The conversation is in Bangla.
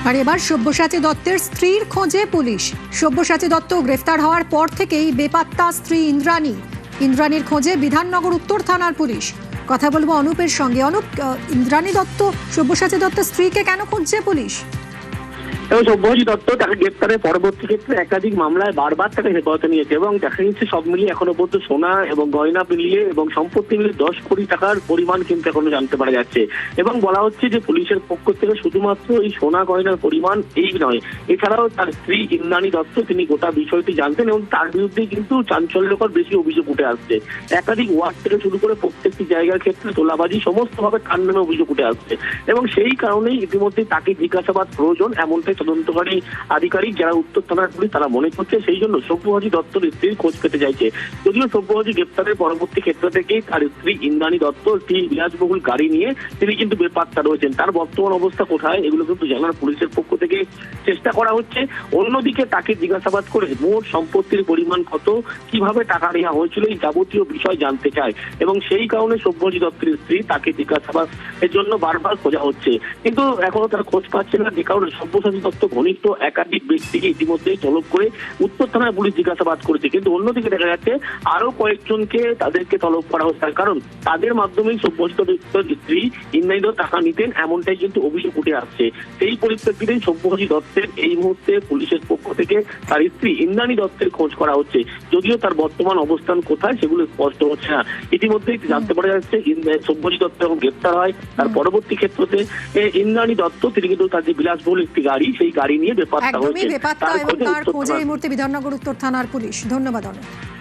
আর এবার সব্যসাচী দত্তের স্ত্রীর খোঁজে পুলিশ। সব্যসাচী দত্ত গ্রেফতার হওয়ার পর থেকেই বেপাত্তা স্ত্রী ইন্দ্রাণীর খোঁজে বিধাননগর উত্তর থানার পুলিশ। কথা বলবো অনুপের সঙ্গে। অনুপ, ইন্দ্রাণী দত্ত, সব্যসাচী দত্তের স্ত্রীকে কেন খুঁজছে পুলিশ? এবং সব্যসাচী দত্ত তাকে গ্রেপ্তারের পরবর্তী ক্ষেত্রে একাধিক মামলায় বারবার তাকে হেফাজতে নিয়েছে এবং দেখা যাচ্ছে সব মিলিয়ে এখনো পর্যন্ত সোনা এবং গয়না মিলিয়ে এবং সম্পত্তি মিলিয়ে 10 কোটি টাকার পরিমাণ কিন্তু এখনো জানতে পারা যাচ্ছে। এবং বলা হচ্ছে যে পুলিশের পক্ষ থেকে শুধুমাত্র এই সোনা গয়নার পরিমাণ এই নয়, এছাড়াও তার স্ত্রী ইন্দ্রাণী দত্ত তিনি গোটা বিষয়টি জানতেন এবং তার বিরুদ্ধে কিন্তু চাঞ্চল্যকর বেশি অভিযোগ উঠে আসছে। একাধিক ওয়ার্ড থেকে শুরু করে প্রত্যেকটি জায়গার ক্ষেত্রে তোলাবাজি সমস্তভাবে তার নামে অভিযোগ উঠে আসছে এবং সেই কারণেই ইতিমধ্যে তাকে জিজ্ঞাসাবাদ প্রয়োজন এমনটাই তদন্তকারী আধিকারিক যারা উত্তর থানার পুলিশ তারা মনে করছে। সেই জন্য সব্যসাচী দত্তর স্ত্রীর খোঁজ পেতে চাইছে। যদিও সব্যসাচী গ্রেপ্তারের পরবর্তী ক্ষেত্র থেকেই তার স্ত্রী ইন্দ্রাণী দত্ত একটি বিলাসবহুল গাড়ি নিয়ে তিনি কিন্তু বেপাত্তা রয়েছেন। তার বর্তমান অবস্থা কোথায় এগুলো কিন্তু জানার পুলিশের পক্ষ থেকে চেষ্টা করা হচ্ছে। অন্যদিকে তাকে জিজ্ঞাসাবাদ করে মোট সম্পত্তির পরিমাণ কত, কিভাবে টাকা নেওয়া হয়েছিল, এই যাবতীয় বিষয় জানতে চায় এবং সেই কারণে সব্যসাচী দত্তের স্ত্রী তাকে জিজ্ঞাসাবাদের জন্য বারবার খোঁজা হচ্ছে, কিন্তু এখনো তারা খোঁজ পাচ্ছে না। যে কারণে সব্যসাচী দত্ত ঘনিষ্ঠ একাধিক ব্যক্তিকে ইতিমধ্যেই তলব করে উত্তর থানার পুলিশ জিজ্ঞাসাবাদ করেছে, কিন্তু অন্যদিকে দেখা যাচ্ছে আরো কয়েকজনকে তাদেরকে তলব করা হচ্ছে, কারণ তাদের মাধ্যমেই সব্যসাচী দত্তের স্ত্রী ইন্দ্রাণী দত্ত টাকা নিতেন এমনটাই কিন্তু অভিযোগ উঠে আসছে। সেই পরিপ্রেক্ষিতে সব্যসাচী দত্তের এই মুহূর্তে পুলিশের পক্ষ থেকে তার স্ত্রী ইন্দ্রাণী দত্তের খোঁজ করা হচ্ছে, যদিও তার বর্তমান অবস্থান কোথায় সেগুলো স্পষ্ট হচ্ছে না। ইতিমধ্যেই জানতে পারা যাচ্ছে সব্যসাচী দত্ত যখন গ্রেপ্তার হয় তার পরবর্তী ক্ষেত্রে ইন্দ্রাণী দত্ত তিনি কিন্তু তার যে বিলাসবহুল একটি গাড়ি সেই গাড়ি নিয়ে বেপাত্তা হয়েছে। তার খোঁজে এই মুহূর্তে বিধাননগর উত্তর থানার পুলিশ। ধন্যবাদ অনুপ।